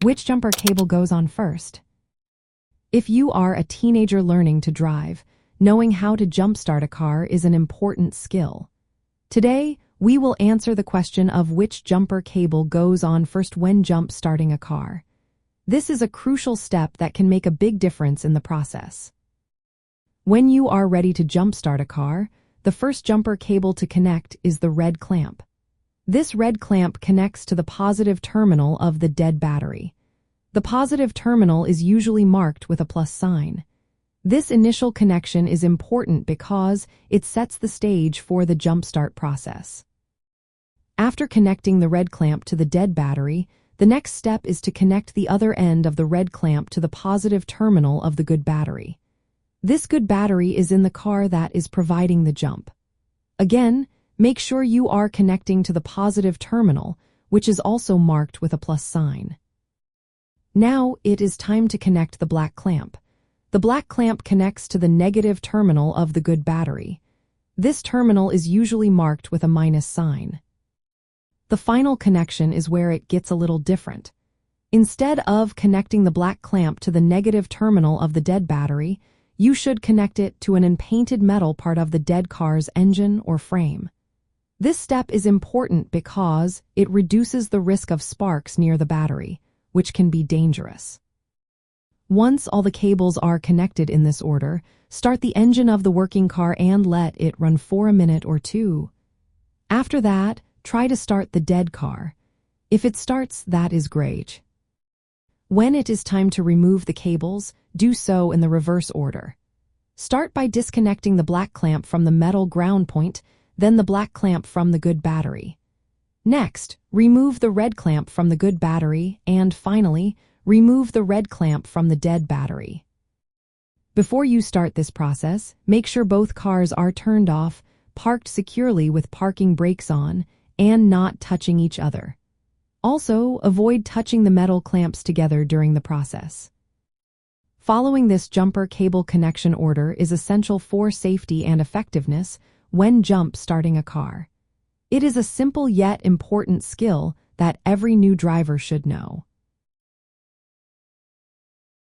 Which jumper cable goes on first? If you are a teenager learning to drive, knowing how to jumpstart a car is an important skill. Today, we will answer the question of which jumper cable goes on first when jump-starting a car. This is a crucial step that can make a big difference in the process. When you are ready to jumpstart a car, the first jumper cable to connect is the red clamp. This red clamp connects to the positive terminal of the dead battery. The positive terminal is usually marked with a plus sign. This initial connection is important because it sets the stage for the jumpstart process. After connecting the red clamp to the dead battery, the next step is to connect the other end of the red clamp to the positive terminal of the good battery. This good battery is in the car that is providing the jump. Again, make sure you are connecting to the positive terminal, which is also marked with a plus sign. Now it is time to connect the black clamp. The black clamp connects to the negative terminal of the good battery. This terminal is usually marked with a minus sign. The final connection is where it gets a little different. Instead of connecting the black clamp to the negative terminal of the dead battery, you should connect it to an unpainted metal part of the dead car's engine or frame. This step is important because it reduces the risk of sparks near the battery, which can be dangerous. Once all the cables are connected in this order, start the engine of the working car and let it run for a minute or two. After that, try to start the dead car. If it starts, that is great. When it is time to remove the cables, do so in the reverse order. Start by disconnecting the black clamp from the metal ground point, then the black clamp from the good battery. Next, remove the red clamp from the good battery, and finally, remove the red clamp from the dead battery. Before you start this process, make sure both cars are turned off, parked securely with parking brakes on, and not touching each other. Also, avoid touching the metal clamps together during the process. Following this jumper cable connection order is essential for safety and effectiveness when jump-starting a car. It is a simple yet important skill that every new driver should know.